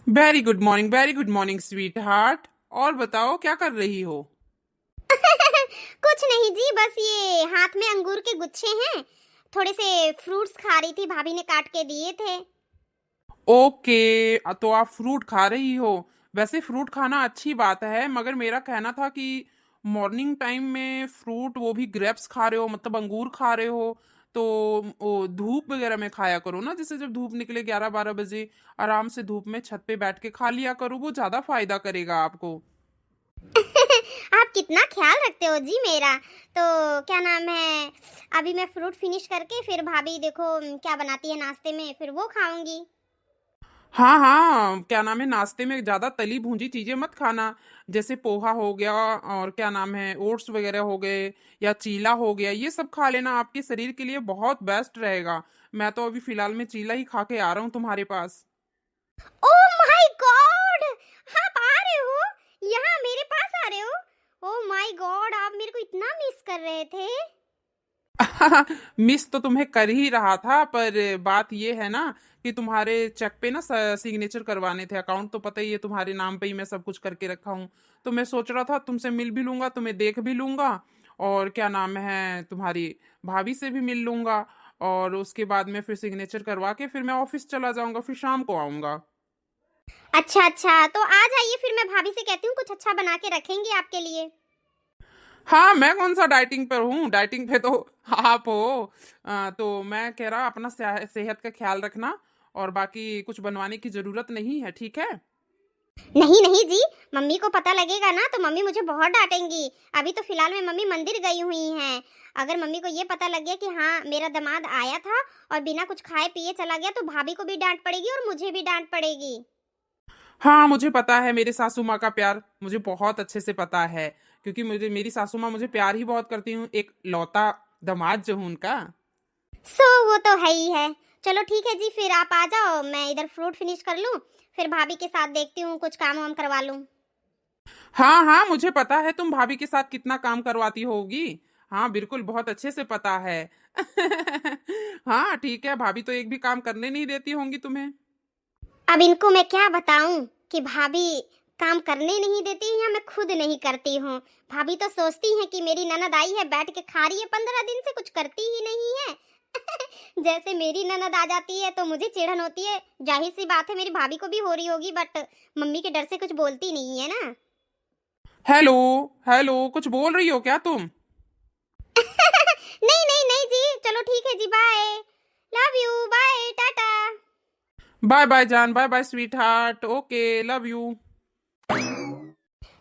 Very good morning sweet heart. और बताओ क्या कर रही हो? कुछ नहीं जी, बस ये हाथ में अंगूर के गुच्छे हैं। थोड़े से फ्रूट्स खा रही थी, भाभी ने काट के दिए थे। ओके, तो आप फ्रूट खा रही हो। वैसे फ्रूट खाना अच्छी बात है, मगर मेरा कहना था कि मॉर्निंग टाइम में फ्रूट, वो भी ग्रेप्स खा रहे हो, मतलब अंगूर खा रहे हो, तो वो धूप वगैरह में खाया करो ना। जैसे जब धूप निकले 11-12 बजे, आराम से धूप में छत पे बैठ के खा लिया करो, वो ज्यादा फायदा करेगा आपको। आप कितना ख्याल रखते हो जी मेरा। तो क्या नाम है, अभी मैं फ्रूट फिनिश करके फिर भाभी देखो क्या बनाती है नाश्ते में, फिर वो खाऊंगी। हाँ हाँ, क्या नाम है, नाश्ते में ज्यादा तली भूंजी चीजें मत खाना। जैसे पोहा हो गया, और क्या नाम है, ओट्स वगैरह हो गए, या चीला हो गया, ये सब खा लेना, आपके शरीर के लिए बहुत बेस्ट रहेगा। मैं तो अभी फिलहाल में चीला ही खा के आ रहा हूँ तुम्हारे पास। ओह माय गॉड, आप आ रहे हो यहाँ मेरे पास आ रहे हो? ओह माय गॉड, आप मेरे को इतना मिस कर रहे थे। मिस तो तुम्हें कर ही रहा था, पर बात ये है ना कि तुम्हारे चेक पे ना सिग्नेचर करवाने थे। अकाउंट तो पता ही है, तुम्हारे नाम पे ही मैं सब कुछ करके रखा हूँ। तो मैं सोच रहा था तुमसे मिल भी लूंगा, तुम्हें देख भी लूंगा, और क्या नाम है, तुम्हारी भाभी से भी मिल लूंगा। और उसके बाद में फिर सिग्नेचर करवा के फिर मैं ऑफिस चला जाऊंगा, फिर शाम को आऊंगा। अच्छा अच्छा, तो आ जाइए, फिर मैं भाभी से कहती हूँ कुछ अच्छा बना के रखेंगे आपके लिए। हाँ, मैं कौन सा डाइटिंग पर हूँ, डाइटिंग पे तो आप हो। तो मैं कह रहा अपना सेहत का ख्याल रखना, और बाकी कुछ बनवाने की जरूरत नहीं है, ठीक है? नहीं नहीं जी, मम्मी को पता लगेगा ना तो मम्मी मुझे बहुत डांटेंगी। अभी तो फिलहाल में मम्मी मंदिर गई हुई हैं। अगर मम्मी को ये पता लग गया कि हाँ मेरा दामाद आया था और बिना कुछ खाए पिए चला गया, तो भाभी को भी डांट पड़ेगी और मुझे भी डांट पड़ेगी। हाँ, मुझे पता है मेरे सासू माँ का प्यार, मुझे बहुत अच्छे से पता है। क्योंकि मुझे मेरी सासू माँ मुझे प्यार ही बहुत करती हूँ, एक लौता दामाद जो हूँ उनका। वो तो है ही है। चलो ठीक है जी, फिर आप आ जाओ, मैं इधर फ्रूट फिनिश कर लूँ, फिर भाभी के साथ देखती हूँ कुछ काम वाम करवा लूँ। हाँ हाँ, मुझे पता है तुम भाभी के साथ कितना काम करवाती होगी। हाँ बिल्कुल, बहुत अच्छे से पता है। हाँ ठीक है, भाभी तो एक भी काम करने नहीं देती होंगी तुम्हें। अब इनको मैं क्या बताऊं कि भाभी काम करने नहीं देती या मैं खुद नहीं करती हूँ। भाभी तो सोचती हैं कि मेरी ननद आई है, बैठ के खा रही है, 15 दिन से कुछ करती ही नहीं है। जैसे मेरी ननद आ जाती है तो मुझे चिढ़न होती है। जाहिर सी बात है मेरी भाभी को भी हो रही होगी, बट मम्मी के डर से कुछ बोलती नहीं है ना। हेलो, हेलो, कुछ बोल रही हो क्या तुम? नहीं नहीं नहीं जी, चलो ठीक है जी, bye. Love you, bye, tata. Bye bye जान, bye bye sweetheart, okay, love you.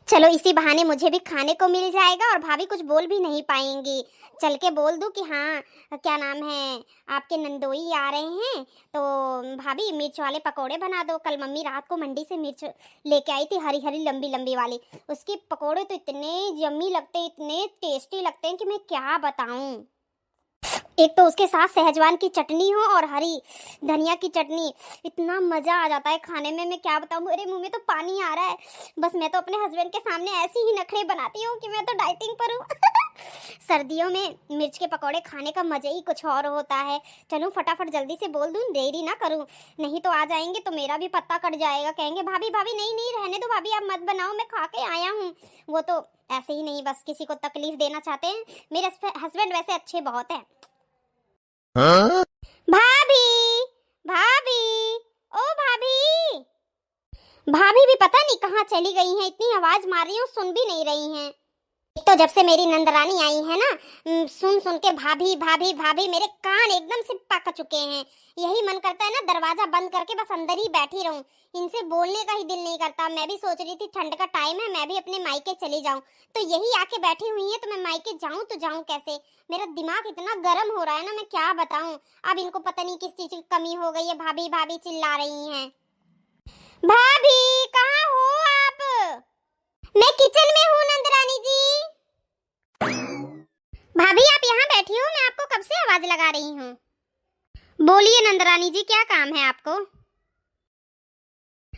चलो इसी बहाने मुझे भी खाने को मिल जाएगा और भाभी कुछ बोल भी नहीं पाएंगी। चल के बोल दूं कि हाँ क्या नाम है, आपके नंदोई आ रहे हैं, तो भाभी मिर्च वाले पकोड़े बना दो। कल मम्मी रात को मंडी से मिर्च लेके आई थी, हरी हरी लंबी लंबी वाली। उसके पकोड़े तो इतने यम्मी लगते हैं, इतने टेस्टी लगते हैं कि मैं क्या बताऊं। एक तो उसके साथ सहजवान की चटनी हो और हरी धनिया की चटनी, इतना मजा आ जाता है खाने में, मैं क्या बताऊं, मेरे मुंह में तो पानी आ रहा है। बस मैं तो अपने हस्बैंड के सामने ऐसी ही नखरे बनाती हूँ कि मैं तो डाइटिंग पर हूँ। सर्दियों में मिर्च के पकौड़े खाने का मजा ही कुछ और होता है। चलूं फटाफट जल्दी से बोल दूं, देरी ना करूं, नहीं तो आ जाएंगे तो मेरा भी पत्ता कट जाएगा, कहेंगे भाभी भाभी, नहीं नहीं रहने दो भाभी, आप मत बनाओ, मैं खा के आया हूँ। वो तो ऐसे ही नहीं, बस किसी को तकलीफ देना चाहते हैं। मेरे हस्बैंड वैसे अच्छे बहुत है। भाभी, भाभी, ओ भाभी। भाभी भी पता नहीं कहाँ चली गई हैं, इतनी आवाज मार रही हूँ सुन भी नहीं रही हैं। एक तो जब से मेरी नंदरानी आई है ना, सुन सुन के भाभी भाभी भाभी मेरे कान एकदम से पक चुके हैं। यही मन करता है ना दरवाजा बंद करके बस अंदर ही बैठी रहूं, इनसे बोलने का ही दिल नहीं करता। मैं भी सोच रही थी ठंड का टाइम है, मैं भी अपने मायके चली जाऊं, तो यही आके बैठी हुई है, तो मैं मायके जाऊं तो जाऊं कैसे। मेरा दिमाग इतना गर्म हो रहा है ना, मैं क्या बताऊं। अब इनको पता नहीं किस चीज की कमी हो गई है, भाभी भाभी चिल्ला रही हैं। भाभी कहाँ हो आप? मैं किचन में हूँ नंदरानी जी। भाभी आप यहाँ बैठी हो, मैं आपको कब से आवाज लगा रही हूँ। बोलिए नंदरानी जी, क्या काम है आपको?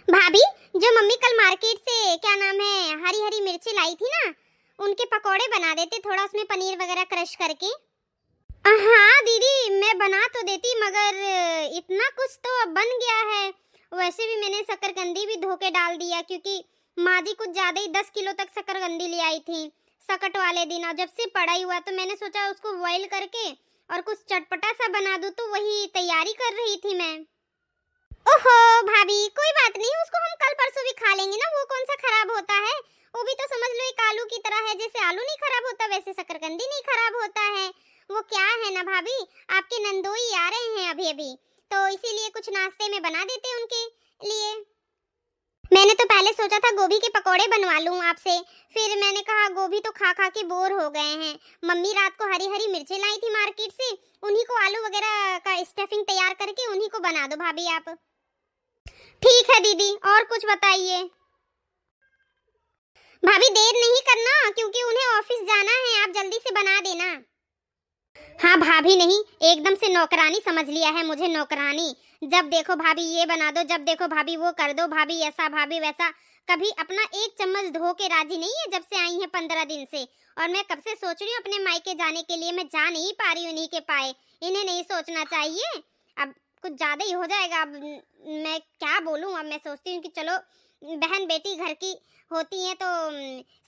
भाभी, जो मम्मी कल मार्केट से क्या नाम है हरी हरी मिर्ची लाई थी ना, उनके पकोड़े बना देते, थोड़ा उसमें पनीर वगैरह क्रश करके। हाँ दीदी, मैं बना तो देती, मगर इतना कुछ तो अब बन गया है, वैसे भी मैंने शकरकंदी भी धो के डाल दिया, क्योंकि माँ जी कुछ ज्यादा ही 10 किलो तक शकरकंदी ले आई थी सकट वाले दिन, और जब से पड़ा ही हुआ तो मैंने सोचा उसको बॉईल करके और कुछ चटपटा सा बना दूं, तो वही तैयारी कर रही थी मैं। ओहो भाभी, कोई बात नहीं, उसको हम कल परसों भी खा लेंगे ना, वो कौन सा खराब होता है। वो भी तो समझ लो एक आलू की तरह है, जैसे आलू नहीं खराब होता वैसे शकरकंदी नहीं खराब होता है। वो क्या है ना भाभी, आपके नंदोई आ रहे हैं अभी अभी, तो इसीलिए कुछ नाश्ते में बना देते उनके लिए। मैंने तो पहले सोचा था गोभी के पकोड़े बनवा लूं आपसे, फिर मैंने कहा गोभी तो खा खा के बोर हो गए हैं। मम्मी रात को हरी हरी मिर्चें लाई थी मार्केट से, उन्हीं को आलू वगैरह का स्टफिंग तैयार करके उन्हीं को बना दो भाभी आप। ठीक है दीदी, और कुछ बताइए। भाभी देर नहीं करना, क्योंकि उन्हें ऑफिस जाना है, आप जल्दी से बना देना। हाँ भाभी, नहीं एकदम से नौकरानी समझ लिया है मुझे, नौकरानी। जब देखो भाभी ये बना दो, जब देखो भाभी वो कर दो, भाभी ऐसा भाभी वैसा। कभी अपना एक चम्मच धो के राजी नहीं है जब से आई है 15 दिन से। और मैं कब से सोच रही हूँ अपने मायके जाने के लिए, मैं जा नहीं पा रही हूँ उन्हीं के पाए। इन्हें नहीं सोचना चाहिए, अब कुछ ज्यादा ही हो जाएगा। अब मैं क्या बोलूँ, अब मैं सोचती हूँ कि चलो बहन बेटी घर की होती है तो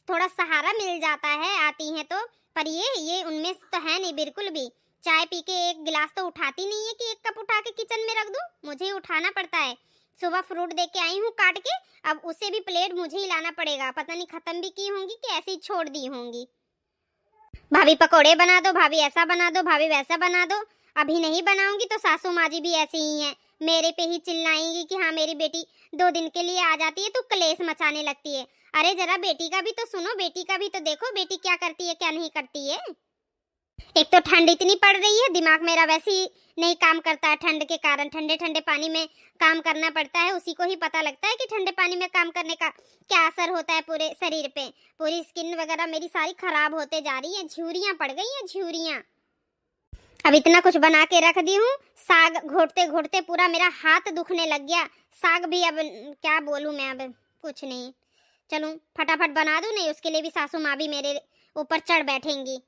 थोड़ा सहारा मिल जाता है, आती हैं तो। पर ये उनमें तो है नहीं बिल्कुल भी। चाय पी के एक गिलास तो उठाती नहीं है कि एक कप उठा के किचन में रख दूं, मुझे ही उठाना पड़ता है। सुबह फ्रूट दे के आई हूँ काट के, अब उसे भी प्लेट मुझे ही लाना पड़ेगा। पता नहीं खत्म भी की होंगी कि ऐसे ही छोड़ दी होंगी। भाभी पकोड़े बना दो, भाभी ऐसा बना दो, भाभी वैसा बना दो। अभी नहीं बनाऊंगी तो सासू माँ जी भी ऐसी ही हैं, मेरे पे ही चिल्लाएंगी कि हाँ मेरी बेटी 2 दिन के लिए आ जाती है तो क्लेश मचाने लगती है। अरे जरा बेटी का भी तो सुनो, बेटी का भी तो देखो, बेटी क्या करती है क्या नहीं करती है। एक तो ठंड इतनी पड़ रही है, दिमाग मेरा वैसे ही नहीं काम करता है ठंड के कारण। ठंडे ठंडे पानी में काम करना पड़ता है, उसी को ही पता लगता है कि ठंडे पानी में काम करने का क्या असर होता है पूरे शरीर पे। पूरी स्किन वगैरह मेरी सारी खराब होते जा रही है, झुर्रियां पड़ गई हैं झुर्रियां। अब इतना कुछ बना के रख दी हूँ, साग घोटते घोटते पूरा मेरा हाथ दुखने लग गया। साग भी अब क्या बोलूं मैं, अब कुछ नहीं। चलूं फटाफट बना दूं, नहीं उसके लिए भी सासू माँ भी मेरे ऊपर चढ़ बैठेंगी।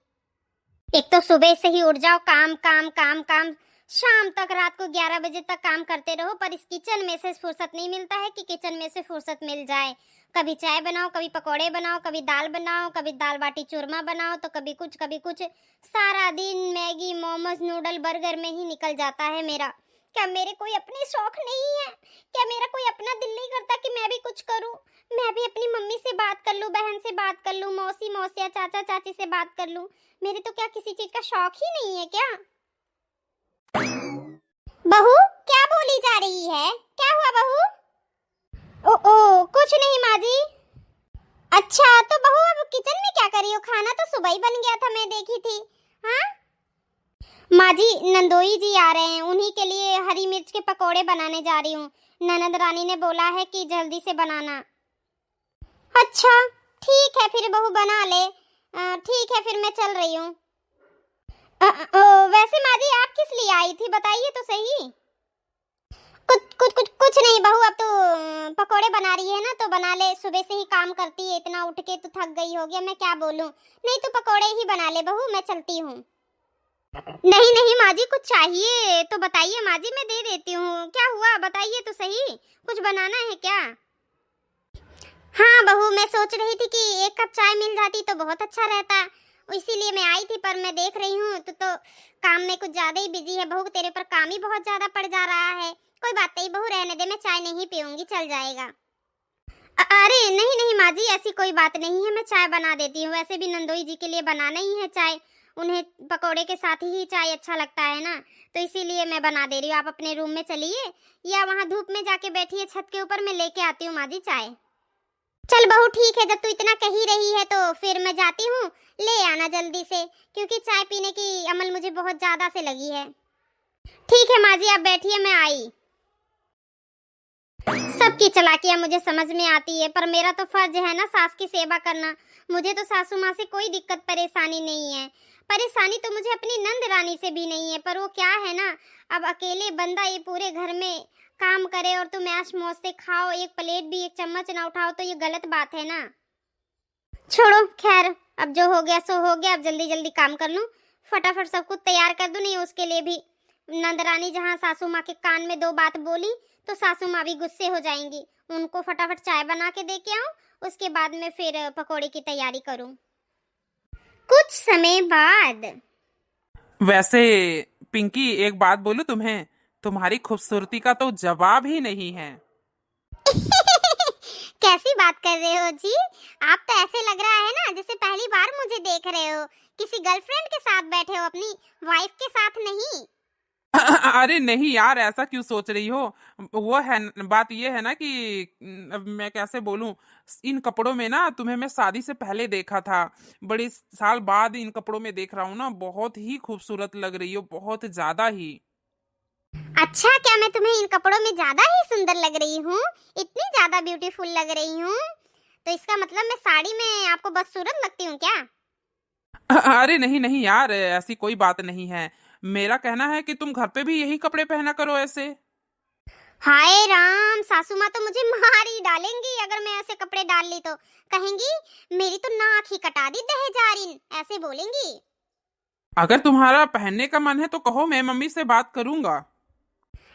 एक तो सुबह से ही उठ जाओ, काम काम काम काम, शाम तक रात को 11 बजे तक काम करते रहो, पर इस किचन में से फुर्सत नहीं मिलता है कि किचन में से फुर्सत मिल जाए। कभी चाय बनाओ, कभी पकोड़े बनाओ, कभी दाल बनाओ, कभी दाल बाटी चूरमा बनाओ, तो कभी कुछ कभी कुछ। सारा दिन मैगी मोमोज नूडल बर्गर में ही निकल जाता है मेरा। क्या मेरे कोई अपने शौक नहीं है? क्या मेरा कोई अपना दिल नहीं करता कि मैं भी कुछ करूं? मैं भी अपनी मम्मी से बात कर लूं, बहन से बात कर लूं, मौसी मौसिया चाचा चाची से बात कर लूं। मेरे तो क्या किसी चीज का शौक ही नहीं है क्या? बहू क्या बोली जा रही है? क्या हुआ बहू? ओ ओ कुछ नहीं माँ जी। अच्छा तो बहू अब किचन में क्या कर रही हो? खाना तो सुबह ही बन गया था, मैं देखी थी। हाँ माँ जी, नंदोई जी आ रहे हैं, उन्हीं के लिए हरी मिर्च के पकोड़े बनाने जा रही हूँ। ननद रानी ने बोला है कि जल्दी से बनाना। अच्छा ठीक है फिर बहू बना ले। ठीक है फिर मैं चल रही हूँ। वैसे माँ जी आप किस लिए आई थी, बताइए तो सही। कुछ नहीं बहू, अब तो पकोड़े बना रही है ना तो बना ले, सुबह से ही काम करती है, इतना उठ के तो थक गई होगी, मैं क्या बोलूं। नहीं तो पकोड़े ही बना ले बहू, मैं चलती हूँ। नहीं नहीं माँ जी, कुछ चाहिए तो बताइए माँ जी, मैं दे देती हूँ। क्या हुआ बताइए तो सही, कुछ बनाना है क्या? हाँ बहू, मैं सोच रही थी कि एक कप चाय मिल जाती तो बहुत अच्छा रहता, इसीलिए मैं आई थी। पर मैं देख रही हूँ तो काम में कुछ ज्यादा ही बिजी है बहू, तेरे पर काम ही बहुत ज्यादा पड़ जा रहा है। कोई बात नहीं बहू, रहने दे, मैं चाय नहीं पीऊंगी, चल जाएगा। अरे नहीं नहीं माँ जी, ऐसी कोई बात नहीं है, मैं चाय बना देती हूँ। वैसे भी नंदोई जी के लिए बनाना ही है चाय, उन्हें पकोड़े के साथ ही चाय अच्छा लगता है ना, तो इसीलिए मैं बना दे रही हूँ। आप अपने रूम में चलिए या वहाँ धूप में जाके बैठिए छत के ऊपर, मैं लेके आती हूँ माँ जी चाय। चल बहू ठीक है, जब तू इतना कह ही रही है तो फिर मैं जाती हूँ, ले आना जल्दी से, क्योंकि चाय पीने की अमल मुझे बहुत ज्यादा से लगी है। ठीक है माँ जी, आप बैठिए, मैं आई। सबकी चालाकियां मुझे समझ में आती है, पर मेरा तो फर्ज है ना सास की सेवा करना। मुझे तो सासू माँ से कोई दिक्कत परेशानी नहीं है। परेशानी तो मुझे अपनी नंद रानी से भी नहीं है, पर वो क्या है ना, अब अकेले बंदा ये पूरे घर में काम करे और तुम ऐश मौज से खाओ, एक प्लेट भी एक चम्मच ना उठाओ, तो ये गलत बात है ना। छोड़ो खैर, अब जो हो गया सो हो गया। अब जल्दी जल्दी काम कर लूं, फटाफट सब कुछ तैयार कर दूं, नहीं उसके लिए भी नंदरानी जहाँ सासू माँ के कान में 2 बात बोली तो सासू माँ भी गुस्से हो जाएंगी। उनको फटाफट चाय बना के दे के आऊं, उसके बाद में फिर पकोड़े की तैयारी करूं। कुछ समय बाद। वैसे पिंकी, एक बात बोलूं तुम्हें, तुम्हारी खूबसूरती का तो जवाब ही नहीं है। कैसी बात कर रहे हो जी? आप तो ऐसे लग रहा है ना जैसे पहली बार मुझे देख रहे हो, किसी गर्लफ्रेंड के साथ बैठे हो, अपनी वाइफ के साथ नहीं। अरे नहीं यार, ऐसा क्यों सोच रही हो? वो है, बात ये है ना कि अब मैं कैसे बोलूं, इन कपड़ों में ना तुम्हें मैं शादी से पहले देखा था, बड़ी साल बाद इन कपड़ों में देख रहा हूँ ना, बहुत ही खूबसूरत लग रही हो, बहुत ज्यादा ही। अच्छा, क्या मैं तुम्हें इन कपड़ों में ज्यादा ही सुंदर लग रही हूँ? इतनी ज्यादा ब्यूटीफुल लग रही हूँ? तो इसका मतलब मैं साड़ी में आपको बदसूरत लगती हूँ क्या? अरे नहीं नहीं यार, ऐसी कोई बात नहीं है। मेरा कहना है कि तुम घर पे भी यही कपड़े पहना करो ऐसे। हाय राम, सासू माँ तो मुझे मार ही डालेंगी अगर मैं ऐसे कपड़े डाल ली तो। कहेंगी मेरी तो नाक ही कटा दी दहेजारिन, ऐसे बोलेंगी। अगर तुम्हारा पहनने का मन है तो कहो, मैं मम्मी से बात करूंगा।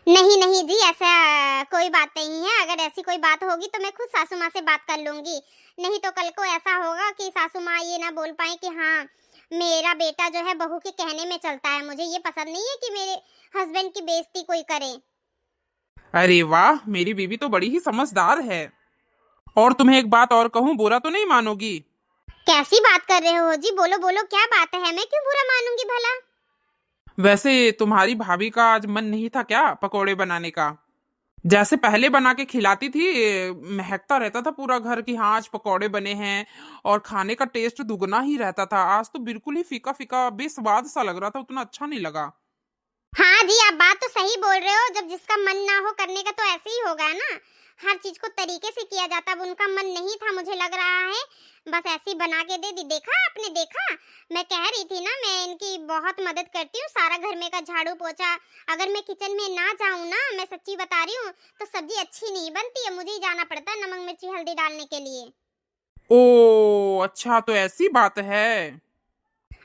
नहीं नहीं जी, ऐसा कोई बात नहीं है। अगर ऐसी कोई बात होगी तो मैं खुद सासू माँ से बात कर लूंगी। नहीं तो कल को ऐसा होगा कि सासू माँ ये ना बोल पाए कि हाँ, मेरा बेटा जो है बहू के कहने में चलता है। मुझे ये पसंद नहीं है कि मेरे हस्बैंड की बेइज्जती कोई करे। अरे वाह, मेरी बीवी तो बड़ी ही समझदार है। और तुम्हें एक बात और कहूं, बुरा तो नहीं मानोगी? कैसी बात कर रहे हो जी? बोलो बोलो, क्या बात है? मैं क्यों बुरा मानूंगी भला? वैसे तुम्हारी भाभी का आज मन नहीं था क्या पकोड़े बनाने का? जैसे पहले बना के खिलाती थी, महकता रहता था पूरा घर की, हाँ आज पकोड़े बने हैं, और खाने का टेस्ट दुगना ही रहता था। आज तो बिल्कुल ही फीका फीका बेस्वाद सा लग रहा था, उतना अच्छा नहीं लगा। हाँ जी, आप बात तो सही बोल रहे हो। जब जिसका मन ना हो करने का तो ऐसे ही होगा ना। हर चीज को तरीके से किया जाता। अब उनका मन नहीं था, मुझे लग रहा है, बस ऐसी बना के दे दी। देखा आपने? देखा, मैं कह रही थी ना, मैं इनकी बहुत मदद करती हूँ, सारा घर में का झाड़ू पोछा। अगर मैं किचन में ना जाऊँ ना, मैं सच्ची बता रही हूँ, तो सब्जी अच्छी नहीं बनती है। मुझे ही जाना पड़ता है नमक मिर्ची हल्दी डालने के लिए। ओ अच्छा, तो ऐसी बात है।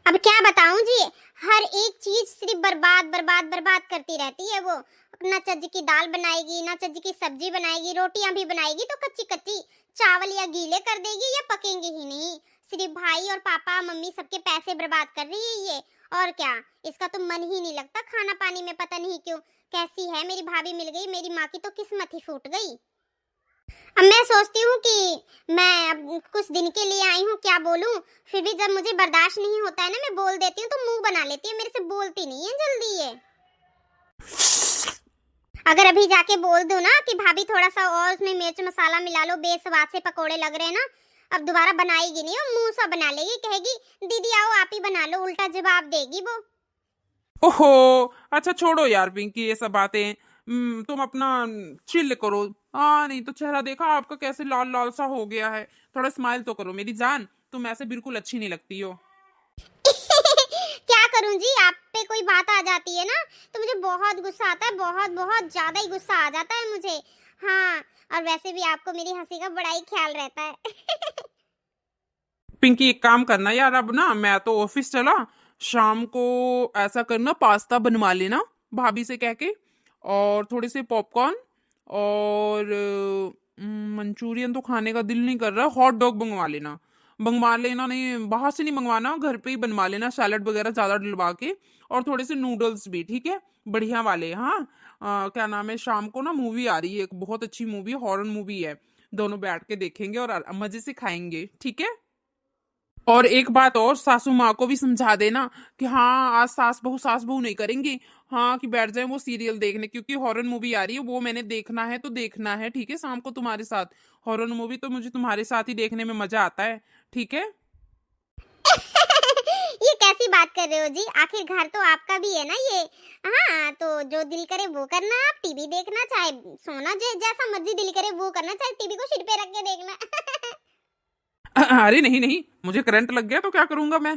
अब क्या बताऊं जी, हर एक चीज सिर्फ बर्बाद बर्बाद बर्बाद करती रहती है वो। ना चज्ज की दाल बनाएगी, ना चज्ज की सब्जी बनाएगी, रोटियां भी बनाएगी तो कच्ची कच्ची। चावल या गीले कर देगी या पकेंगे ही नहीं। सिर्फ भाई और पापा मम्मी सबके पैसे बर्बाद कर रही है ये। और क्या, इसका तो मन ही नहीं लगता खाना पानी में। पता नहीं क्यों। कैसी है मेरी भाभी मिल गई, मेरी माँ की तो किस्मत ही फूट गई। अब मैं सोचती हूँ कि मैं अब कुछ दिन के लिए आई हूँ, क्या बोलूँ। फिर भी जब मुझे बर्दाश्त नहीं होता है ना, मैं बोल देती हूँ तो मुंह बना लेती है। मेरे से बोलती नहीं है जल्दी ये। अगर अभी जाके बोल दूँ ना कि भाभी थोड़ा सा और उसमें मिर्च मसाला मिला लो, बेस्वाद से पकोड़े लग रहे हैं ना, अब दोबारा बनाएगी नहीं, और मुंह सा बना लेगी, कहेगी दीदी आओ आप ही बना लो, उल्टा जवाब देगी वो। ओहो, अच्छा छोड़ो यार पिंकी ये सब बातें। तुम अपना चिल करो। हाँ नहीं तो चेहरा देखा आपका कैसे लाल लाल सा हो गया है। थोड़ा स्माइल तो करो मेरी जान, तुम ऐसे बिल्कुल अच्छी नहीं लगती हो। क्या करूं जी, आप पे कोई बात आ जाती है ना तो मुझे बहुत गुस्सा आता है। बहुत बहुत ज्यादा ही गुस्सा आ जाता है मुझे। हाँ, और वैसे भी आपको मेरी हंसी का बड़ा ही ख्याल रहता है। पिंकी एक काम करना यार, अब ना मैं तो ऑफिस चला, शाम को ऐसा करना पास्ता बनवा लेना भाभी से कह के, और थोड़े से पॉपकॉर्न, और मंचूरियन तो खाने का दिल नहीं कर रहा, हॉट डॉग मंगवा लेना, नहीं बाहर से नहीं मंगवाना, घर पे ही बनवा लेना, सैलड वगैरह ज्यादा डलवा के, और थोड़े से नूडल्स भी, ठीक है, बढ़िया वाले। हाँ क्या नाम है, शाम को ना मूवी आ रही है, एक बहुत अच्छी मूवी, हॉरर मूवी है, दोनों बैठ के देखेंगे और मजे से खाएंगे, ठीक है। और एक बात और, सासू माँ को भी समझा देना कि हाँ आज सास बहू नहीं करेंगी, हाँ कि बैठ जाए वो सीरियल देखने, क्योंकि हॉरर मूवी आ रही है, वो मैंने देखना है तो देखना है, ठीक है, शाम को तुम्हारे साथ। हॉरर मूवी तो मुझे तुम्हारे साथ ही देखने में मजा आता है, ठीक है। ये कैसी बात कर रहे हो जी? आखिर घर तो आपका भी है ना ये। हाँ, तो जो दिल करे वो करना। आप टीवी देखना, चाहे सोना, जैसा मर्जी दिल करे वो करना, चाहे टीवी को सिर पे रख के देखना। अरे नहीं नहीं, मुझे करंट लग गया तो क्या करूंगा मैं?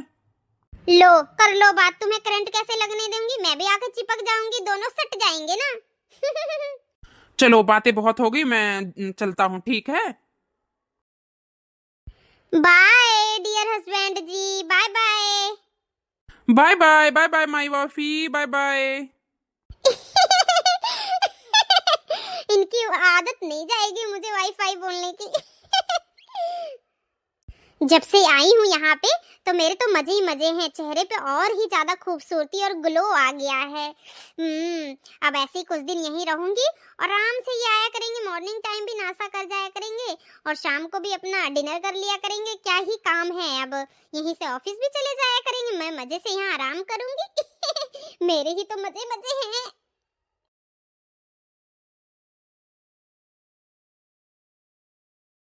लो कर लो बात। तुम्हें करंट कैसे लगने दूंगी? मैं भी आके चिपक जाऊंगी, दोनों सट जाएंगे ना। चलो बातें बहुत हो गई, मैं चलता हूँ, ठीक है। Bye dear husband ji, bye bye. Bye bye bye bye my wifey, bye bye. इनकी आदत नहीं जाएगी मुझे वाईफाई बोलने की। जब से आई हूँ यहाँ पे तो मेरे तो मजे ही मजे हैं, चेहरे पे और ही ज्यादा खूबसूरती और ग्लो आ गया है। अब ऐसे ही कुछ दिन यहीं रहूंगी और आराम से ये आया करेंगे, मॉर्निंग टाइम भी नाश्ता कर जाया करेंगे और शाम को भी अपना डिनर कर लिया करेंगे। क्या ही काम है, अब यहीं से ऑफिस भी चले जाया करेंगे, मैं मजे से यहाँ आराम करूंगी। मेरे ही तो मजे मजे हैं।